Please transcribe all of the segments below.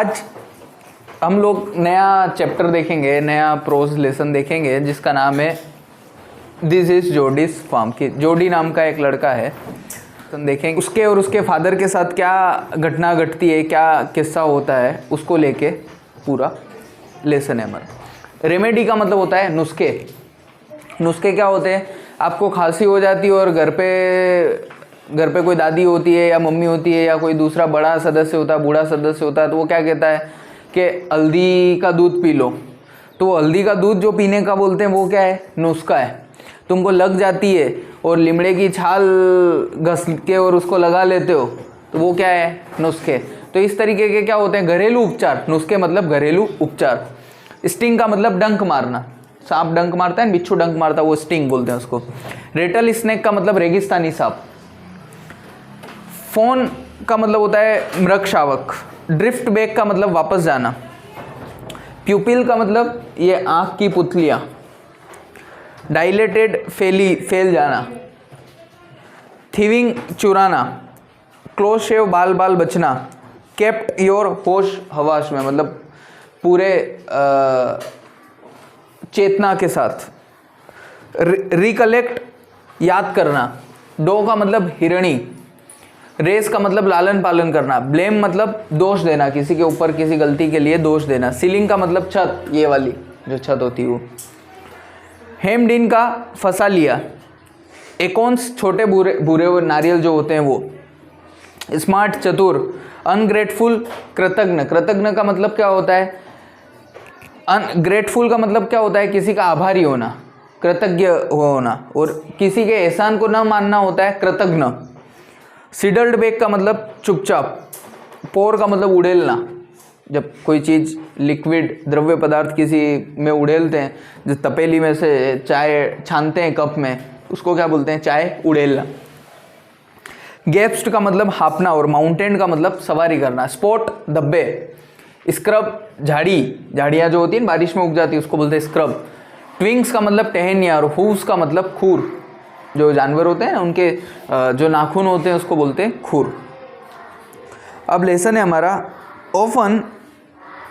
आज हम लोग नया चैप्टर देखेंगे, नया प्रोज लेसन देखेंगे जिसका नाम है दिस इज जोडीज फार्म। की जोडी नाम का एक लड़का है, तो हम देखेंगे उसके और उसके फादर के साथ क्या घटना घटती है, क्या किस्सा होता है, उसको लेके पूरा लेसन है हमारा। रेमेडी का मतलब होता है नुस्खे। नुस्खे क्या होते हैं? आपको खांसी हो जाती है और घर पे कोई दादी होती है या मम्मी होती है या कोई दूसरा बड़ा सदस्य होता है, बूढ़ा सदस्य होता है, तो वो क्या कहता है कि हल्दी का दूध पी लो। तो वो हल्दी का दूध जो पीने का बोलते हैं वो क्या है? नुस्खा है। तुमको लग जाती है और लिमड़े की छाल घस के और उसको लगा लेते हो, तो वो क्या है? नुस्खे। तो इस तरीके के क्या होते हैं? घरेलू उपचार। नुस्खे मतलब घरेलू उपचार। स्टिंग का मतलब डंक मारना। सांप डंक मारता है, बिच्छू डंक मारता है, वो स्टिंग बोलते हैं उसको। रेटल स्नेक का मतलब रेगिस्तानी सांप। फोन का मतलब होता है मृग शावक। ड्रिफ्ट बैक का मतलब वापस जाना। प्यूपिल का मतलब ये आंख की पुतलियां। डायलेटेड फेल जाना। थीविंग चुराना। क्लोज शेव बाल बचना। केप्ट योर होश हवाश में मतलब पूरे चेतना के साथ। रिकलेक्ट याद करना। डो का मतलब हिरणी। रेस का मतलब लालन पालन करना। ब्लेम मतलब दोष देना, किसी के ऊपर किसी गलती के लिए दोष देना। सीलिंग का मतलब छत, ये वाली जो छत होती है वो। हेम्ड इन का फंसा लिया। एकोन्स छोटे भूरे नारियल जो होते हैं वो। स्मार्ट चतुर। अनग्रेटफुल कृतज्ञ। कृतज्ञ का मतलब क्या होता है? अनग्रेटफुल का मतलब क्या होता है? किसी का आभारी होना, कृतज्ञ होना, और किसी के एहसान को न मानना होता है कृतज्ञ। सिडल्ड बैक का मतलब चुपचाप। पोर का मतलब उड़ेलना। जब कोई चीज़ लिक्विड द्रव्य पदार्थ किसी में उड़ेलते हैं, जो तपेली में से चाय छानते हैं कप में, उसको क्या बोलते हैं? चाय उड़ेलना। गैप्स्ट का मतलब हापना और माउंटेन का मतलब सवारी करना। स्पॉट धब्बे। स्क्रब झाड़ियाँ जो होती है बारिश में उग जाती है उसको बोलते हैं स्क्रब। ट्विंग्स का मतलब टहनिया और हूव्स का मतलब खूर। जो जानवर होते हैं उनके जो नाखून होते हैं उसको बोलते हैं खूर। अब लेसन है हमारा often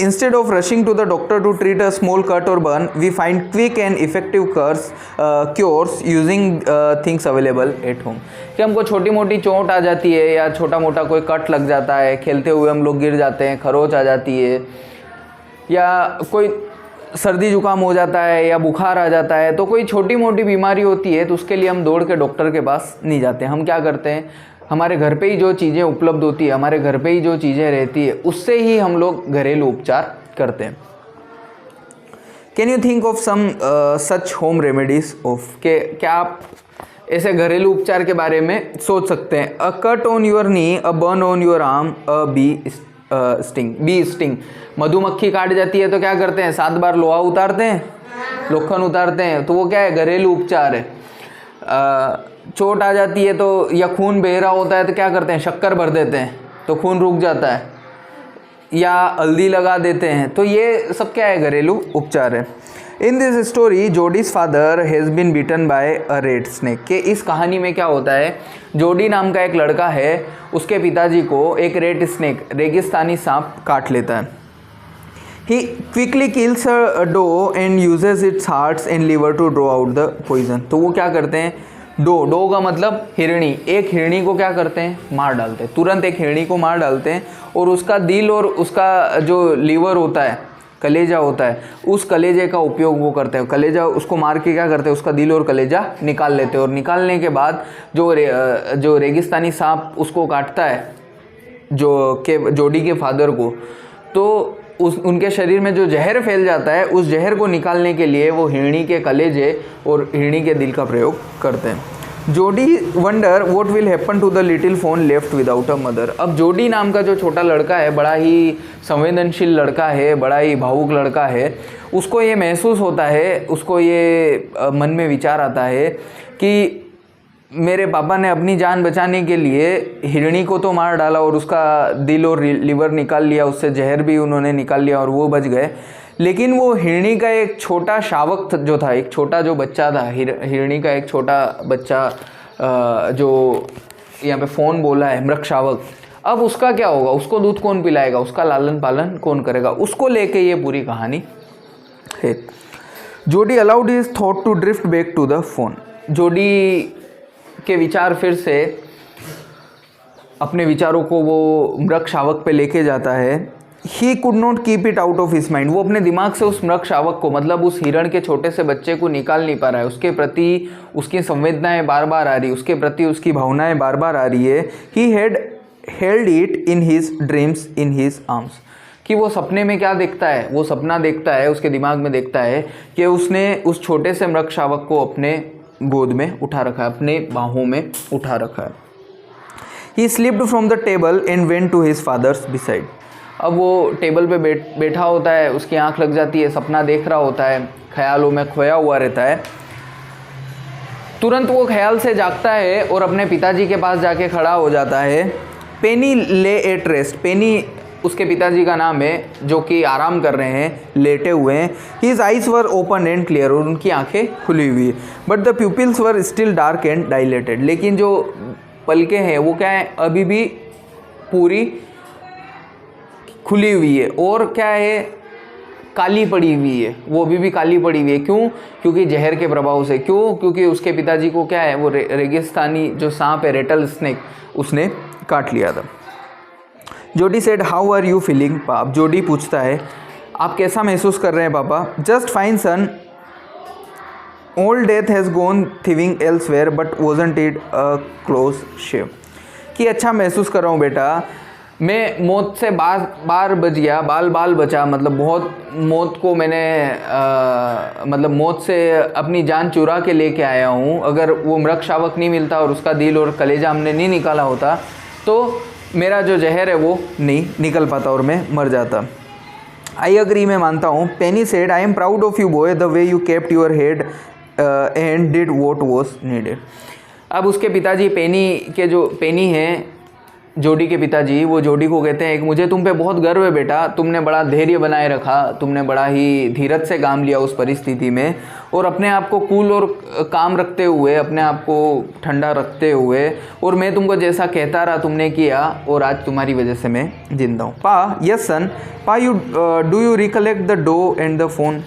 instead of rushing to the doctor to treat a small cut और burn we find quick and effective cures using things available at home. कि हमको छोटी मोटी चोट आ जाती है या छोटा मोटा कोई कट लग जाता है, खेलते हुए हम लोग गिर जाते हैं, खरोच आ जाती है, या कोई सर्दी जुकाम हो जाता है या बुखार आ जाता है, तो कोई छोटी मोटी बीमारी होती है तो उसके लिए हम दौड़ के डॉक्टर के पास नहीं जाते। हम क्या करते हैं? हमारे घर पे ही जो चीज़ें उपलब्ध होती है, हमारे घर पे ही जो चीज़ें रहती है, उससे ही हम लोग घरेलू उपचार करते हैं। Can you think of some such home remedies of के क्या आप ऐसे घरेलू उपचार के बारे में सोच सकते हैं? A cut on your knee, a burn on your arm, a bee sting. मधुमक्खी काट जाती है तो क्या करते हैं? 7 बार लोहा उतारते हैं, लोखंड उतारते हैं, तो वो क्या है? घरेलू उपचार है। चोट आ जाती है तो या खून बह रहा होता है तो क्या करते हैं? शक्कर भर देते हैं तो खून रुक जाता है, या हल्दी लगा देते हैं, तो ये सब क्या है? घरेलू उपचार है। In this story Jody's father has been beaten by a red snake. के इस कहानी में क्या होता है? जोडी नाम का एक लड़का है, उसके पिताजी को एक रेड स्नेक रेगिस्तानी सांप काट लेता है। He quickly kills a doe and uses its hearts and liver to draw out the poison. तो वो क्या करते हैं? डो का मतलब हिरणी। एक हिरणी को क्या करते हैं? मार डालते हैं। तुरंत एक हिरणी को मार डालते हैं और उसका दिल और उसका जो लीवर होता है, कलेजा होता है, उस कलेजे का उपयोग वो करते हैं। कलेजा उसको मार के क्या करते हैं? उसका दिल और कलेजा निकाल लेते हैं, और निकालने के बाद जो रेगिस्तानी सांप उसको काटता है, जोडी के फादर को, तो उनके शरीर में जो जहर फैल जाता है, उस जहर को निकालने के लिए वो हिरणी के कलेजे और हिरणी के दिल का प्रयोग करते हैं। Jody wonder what will happen to the little fawn left without a mother. अब जोडी नाम का जो छोटा लड़का है, बड़ा ही संवेदनशील लड़का है, बड़ा ही भावुक लड़का है, उसको ये महसूस होता है, उसको ये मन में विचार आता है कि मेरे पापा ने अपनी जान बचाने के लिए हिरणी को तो मार डाला और उसका दिल और लीवर निकाल लिया, उससे जहर भी उन्होंने निकाल लिया और वो बच गए, लेकिन वो हिरणी का एक छोटा शावक जो था, एक छोटा जो बच्चा था, हिरणी का एक छोटा बच्चा जो यहाँ पे फ़ोन बोला है, मृग शावक, अब उसका क्या होगा, उसको दूध कौन पिलाएगा, उसका लालन पालन कौन करेगा, उसको लेके ये पूरी कहानी है। Jody allowed his thought to drift back to the fawn. Jody के विचार फिर से अपने विचारों को वो मृग शावक पे लेके जाता है। He could not keep it out of his mind. वो अपने दिमाग से उस मृग शावक को, मतलब उस हिरण के छोटे से बच्चे को निकाल नहीं पा रहा है। उसके प्रति उसकी संवेदनाएं बार बार आ रही, उसके प्रति उसकी भावनाएं बार बार आ रही है। He had held it in his dreams in his arms. कि वो सपने में क्या देखता है, वो सपना देखता है, उसके दिमाग में देखता है कि उसने उस छोटे से मृग शावक को अपने गोद में उठा रखा है, अपने बाहों में उठा रखा है। He slipped from the table and went to his father's beside. अब वो टेबल पे बैठा होता है, उसकी आंख लग जाती है, सपना देख रहा होता है, ख्यालों में खोया हुआ रहता है। तुरंत वो ख्याल से जागता है और अपने पिताजी के पास जाके खड़ा हो जाता है। पेनी ले एट रेस्ट। पेनी उसके पिताजी का नाम है, जो कि आराम कर रहे हैं, लेटे हुए हैं। His eyes were open and clear. और उनकी आंखें खुली हुई है। But the pupils were still dark and dilated. लेकिन जो पलकें हैं वो क्या है, अभी भी पूरी खुली हुई है। और क्या है, काली पड़ी हुई है, वो अभी भी काली पड़ी हुई है। क्यों? क्योंकि जहर के प्रभाव से। क्यों? क्योंकि उसके पिताजी को क्या है, वो रेगिस्तानी जो सांप है, रेटल स्नेक, उसने काट लिया था। Jody said how are you feeling pa. Jody पूछता है आप कैसा महसूस कर रहे हैं पापा। Just fine son, old death has gone thieving elsewhere but wasn't it a close shave. कि अच्छा महसूस कर रहा हूँ बेटा, मैं मौत से बार बच गया, बाल बचा, मतलब बहुत मौत को मैंने मतलब मौत से अपनी जान चुरा के लेके आया हूँ। अगर वो मृग शावक नहीं मिलता और उसका दिल और कलेजा हमने नहीं निकाला होता तो मेरा जो जहर है वो नहीं निकल पाता और मैं मर जाता। आई अग्री, मैं मानता हूँ। Penny said I am proud of you boy, the way you kept your head and did what was needed. अब उसके पिताजी पेनी हैं, जोडी के पिताजी, वो जोडी को कहते हैं मुझे तुम पे बहुत गर्व है बेटा, तुमने बड़ा धैर्य बनाए रखा, तुमने बड़ा ही धीरज से काम लिया उस परिस्थिति में, और अपने आप को कूल और काम रखते हुए, अपने आप को ठंडा रखते हुए, और मैं तुमको जैसा कहता रहा तुमने किया, और आज तुम्हारी वजह से मैं जिंदा हूँ। पा, yes son, pa you do you recollect the doe and the fawn.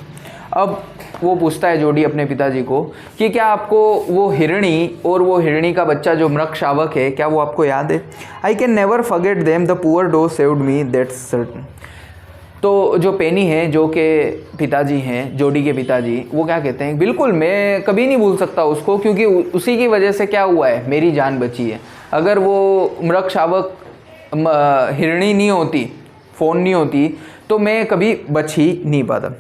अब वो पूछता है जोडी अपने पिताजी को कि क्या आपको वो हिरणी और वो हिरणी का बच्चा जो मृग शावक है, क्या वो आपको याद है। I can never forget them, the poor doe saved me, that's certain. तो जो पेनी है, जो के पिताजी हैं, जोडी के पिताजी, वो क्या कहते हैं, बिल्कुल मैं कभी नहीं भूल सकता उसको, क्योंकि उसी की वजह से क्या हुआ है, मेरी जान बची है। अगर वो मृग शावक हिरणी नहीं होती, फ़ोन नहीं होती, तो मैं कभी बच ही नहीं पाता।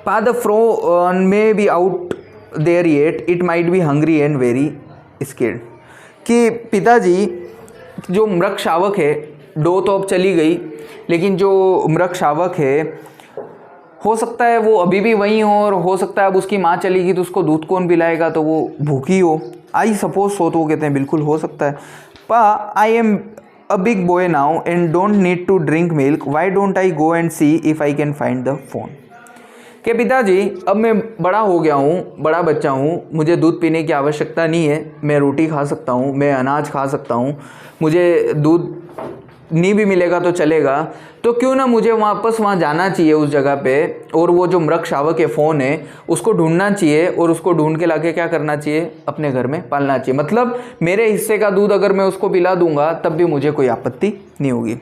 Pa, the frog may be out there yet. It might be hungry and very scared. कि पिताजी, जो मृग शावक है, डो तो अब चली गई, लेकिन जो मृग शावक है हो सकता है वो अभी भी वहीं हो, और हो सकता है अब उसकी माँ चली गई तो उसको दूध कौन पिलाएगा, तो वो भूखी हो। आई सपोज सो, तो वो कहते हैं बिल्कुल हो सकता है। Pa, I am a big boy now and don't need to drink milk, why don't I go and see if I can find the fawn. कि पिताजी अब मैं बड़ा हो गया हूँ, बड़ा बच्चा हूँ, मुझे दूध पीने की आवश्यकता नहीं है, मैं रोटी खा सकता हूँ, मैं अनाज खा सकता हूँ, मुझे दूध नहीं भी मिलेगा तो चलेगा, तो क्यों ना मुझे वापस वहाँ जाना चाहिए उस जगह पे, और वो जो मृग शावक है, फ़ोन है, उसको ढूंढना चाहिए, और उसको ढूंढ के लाके क्या करना चाहिए, अपने घर में पालना चाहिए। मतलब मेरे हिस्से का दूध अगर मैं उसको पिला दूंगा तब भी मुझे कोई आपत्ति नहीं होगी।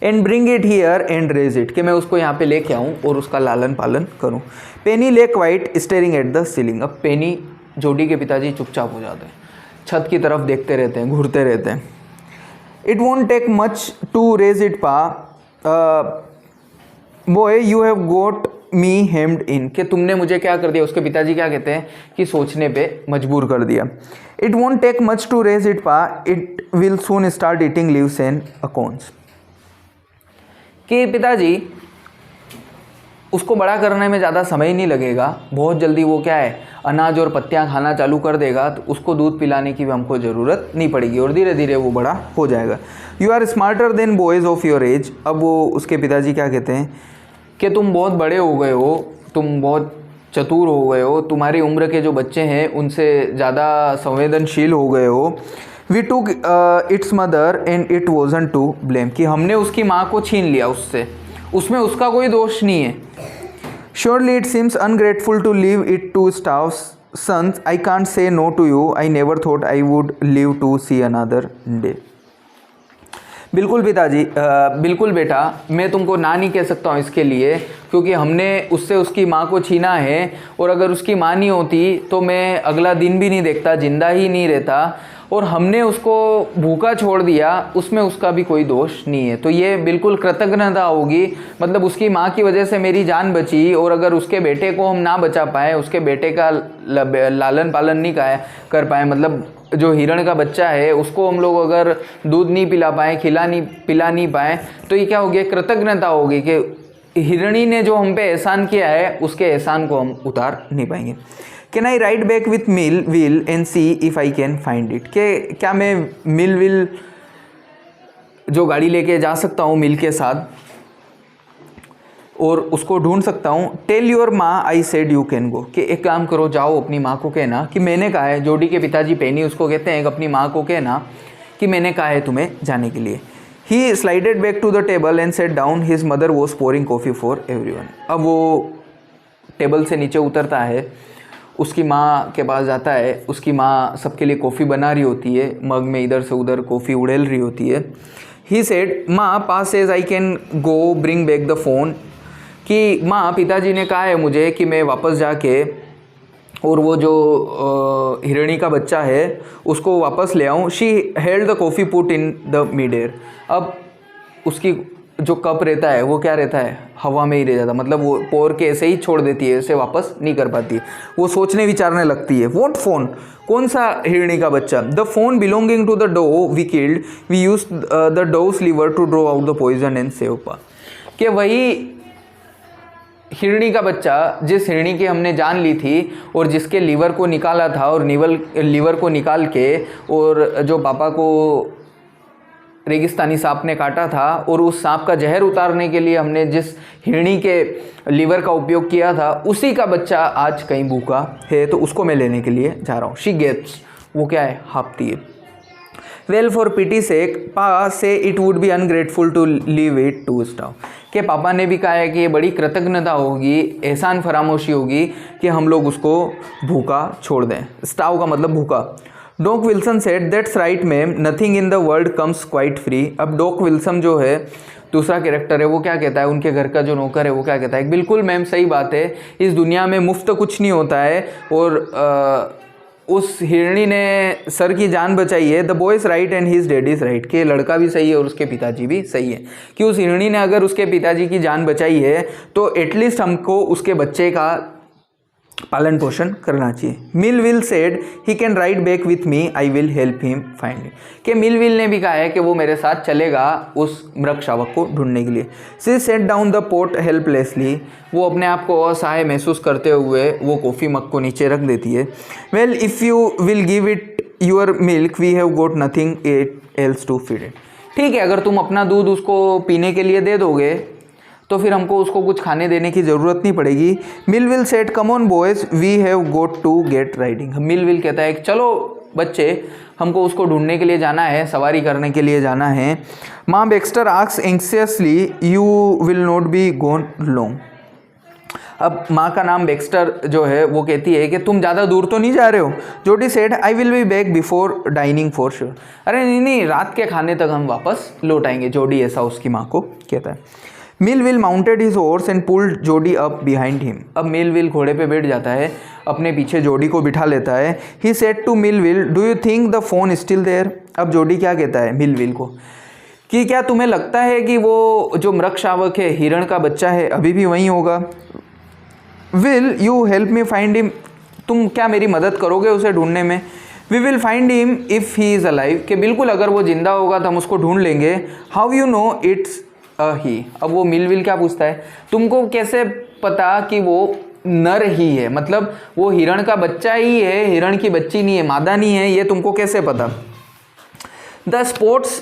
And bring it here and raise it, कि मैं उसको यहाँ पे लेके आऊँ और उसका लालन पालन करूँ। पेनी ले quite staring at the ceiling. अब पेनी, जोडी के पिताजी, चुपचाप हो जाते हैं, छत की तरफ देखते रहते हैं, घूरते रहते हैं। It won't take much to raise it pa, boy you have got me hemmed in, कि तुमने मुझे क्या कर दिया, उसके पिताजी क्या कहते हैं कि सोचने पे मजबूर कर दिया। It won't take much to raise it pa, it will soon start eating leaves and acorns. कि पिताजी, उसको बड़ा करने में ज़्यादा समय नहीं लगेगा, बहुत जल्दी वो क्या है, अनाज और पत्तियां खाना चालू कर देगा, तो उसको दूध पिलाने की भी हमको ज़रूरत नहीं पड़ेगी, और धीरे धीरे वो बड़ा हो जाएगा। You are smarter than boys of your age. अब वो उसके पिताजी क्या कहते हैं कि तुम बहुत बड़े हो गए हो, तुम बहुत चतुर हो गए हो, तुम्हारी उम्र के जो बच्चे हैं उनसे ज़्यादा संवेदनशील हो गए हो। We took its mother and it wasn't to blame, कि हमने उसकी माँ को छीन लिया उससे, उसमें उसका कोई दोष नहीं है. Surely it seems ungrateful to leave it to starve sons, I can't say no to you, I never thought I would live to see another day. बिल्कुल पिताजी, बिल्कुल बेटा, मैं तुमको ना नहीं कह सकता हूँ इसके लिए, क्योंकि हमने उससे उसकी माँ को छीना है, और अगर उसकी माँ नहीं होती तो मैं अगला दिन भी नहीं देखता, जिंदा ही नहीं रहता, और हमने उसको भूखा छोड़ दिया, उसमें उसका भी कोई दोष नहीं है. तो ये बिल्कुल कृतज्ञता होगी, मतलब उसकी माँ की वजह से मेरी जान बची, और अगर उसके बेटे को हम ना बचा पाए, उसके बेटे का लालन पालन नहीं कर पाए, मतलब जो हिरण का बच्चा है उसको हम लोग अगर दूध नहीं पिला पाए, पिला नहीं पाए, तो ये क्या हो गया, कृतज्ञता होगी कि हिरणी ने जो हम पे एहसान किया है उसके एहसान को हम उतार नहीं पाएंगे. Can I ride back with mill will and see if I can find it, के क्या मैं मिल विल जो गाड़ी लेके जा सकता हूँ मिल के साथ और उसको ढूंढ सकता हूँ. टेल योर माँ I said you can go, कि एक काम करो, जाओ अपनी माँ को कहना कि मैंने कहा है. जोडी के पिताजी पेनी उसको कहते हैं कि अपनी माँ को कहना कि मैंने कहा है तुम्हें जाने के लिए. He slided back to the table and sat down, his mother was pouring coffee for everyone. अब वो टेबल से नीचे उतरता है, उसकी माँ के पास जाता है, उसकी माँ सबके लिए कॉफ़ी बना रही होती है, मग में इधर से उधर कॉफ़ी उड़ेल रही होती है. He said ma pa says I can go bring back the fawn, कि माँ पिताजी ने कहा है मुझे कि मैं वापस जाके और वो जो हिरणी का बच्चा है उसको वापस ले आऊँ. She held the coffee put in the mid air. अब उसकी जो कप रहता है वो क्या रहता है, हवा में ही रह जाता, मतलब वो पोर के ऐसे ही छोड़ देती है, उसे वापस नहीं कर पाती. वो सोचने विचारने लगती है. व्हाट फोन, कौन सा हिरणी का बच्चा. The fawn belonging to the doe we killed, we use the doe's liver to draw out the poison and save pa, कि वही हिरणी का बच्चा जिस हिरणी की हमने जान ली थी और जिसके लीवर को निकाला था, और लीवर को निकाल के और जो पापा को रेगिस्तानी सांप ने काटा था, और उस सांप का जहर उतारने के लिए हमने जिस हिरणी के लीवर का उपयोग किया था, उसी का बच्चा आज कहीं भूखा है, तो उसको मैं लेने के लिए जा रहा हूँ. शी गेट्स, वो क्या है, हाँफती है. Well for pity sake pa say it would be ungrateful to leave it to starve, के पापा ने भी कहा है कि ये बड़ी कृतज्ञता होगी, एहसान फरामोशी होगी कि हम लोग उसको भूखा छोड़ दें. स्टाव का मतलब भूखा. Doc Wilson said that's right ma'am, nothing in the world comes quite free. अब डॉक विल्सन जो है दूसरा कैरेक्टर है, वो क्या कहता है, उनके घर का जो नौकर है वो क्या कहता है, बिल्कुल मैम सही बात है, इस दुनिया में मुफ्त कुछ नहीं होता है, और उस हिरणी ने सर की जान बचाई है. The boy is right and his daddy is right, कि लड़का भी सही है और उसके पिताजी भी सही है, कि उस हिरणी ने अगर उसके पिताजी की जान बचाई है तो एटलीस्ट हमको उसके बच्चे का पालन पोषण करना चाहिए. Millwheel said he can ride back with me, I will help him find it, कि मिल विल ने भी कहा है कि वो मेरे साथ चलेगा उस मृग शावक को ढूंढने के लिए. She sat down the pot helplessly, वो अपने आप को असहाय महसूस करते हुए वो कॉफ़ी मग को नीचे रख देती है. Well if you will give it your milk we have got nothing else to feed it, ठीक है, अगर तुम अपना दूध उसको पीने के लिए दे दोगे तो फिर हमको उसको कुछ खाने देने की ज़रूरत नहीं पड़ेगी. Millwheel said come on boys we have got to get riding, Millwheel कहता है कि चलो बच्चे, हमको उसको ढूंढने के लिए जाना है, सवारी करने के लिए जाना है. Ma Baxter asks anxiously you will not be gone long. अब माँ का नाम बेक्स्टर जो है वो कहती है कि तुम ज़्यादा दूर तो नहीं जा रहे हो. जोडी said I will be back before dining for sure, अरे नहीं, रात के खाने तक हम वापस लौट आएंगे. जोडी ऐसा उसकी माँ को कहता है. Millville mounted his horse and pulled जोडी अप बिहाइंड हिम. अब मिलविल घोड़े पे बैठ जाता है, अपने पीछे जोडी को बिठा लेता है. He said to Millwheel do you think the fawn still there. अब जोडी क्या कहता है मिलविल को कि क्या तुम्हें लगता है कि वो जो मृग शावक है, हिरण का बच्चा है, अभी भी वहीं होगा. Will you help me find him, तुम क्या मेरी मदद करोगे उसे ढूंढने में. We will find him if he is alive, कि बिल्कुल अगर वो जिंदा होगा तो हम उसको ढूंढ लेंगे. How you know it's he. अब वो मिलविल क्या पूछता है, तुमको कैसे पता कि वो नर ही है, मतलब वो हिरण का बच्चा ही है, हिरण की बच्ची नहीं है, मादा नहीं है, ये तुमको कैसे पता. The sports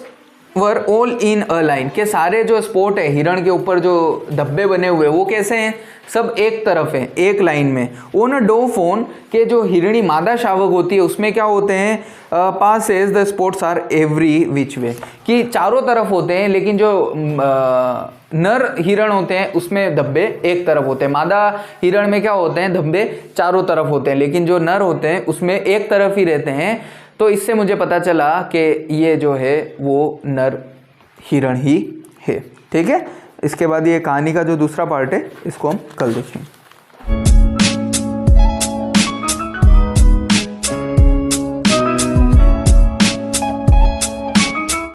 were all in a line, के सारे जो स्पॉट है हिरण के ऊपर जो धब्बे बने हुए वो कैसे हैं, सब एक तरफ है, एक लाइन में। ओन डो फोन, के जो हिरणी मादा शावक होती है उसमें क्या होते हैं, passes the spots are every which way, कि चारों तरफ होते हैं, लेकिन जो नर हिरण होते हैं उसमें धब्बे एक तरफ होते हैं। मादा हिरण में क्या होते हैं, धब्बे चारों तरफ होते हैं, लेकिन जो नर होते हैं उसमें एक तरफ ही रहते हैं। तो इससे मुझे पता चला कि ये जो है वो नर हिरण ही है। ठीक है, इसके बाद ये कहानी का जो दूसरा पार्ट है इसको हम कल देखेंगे।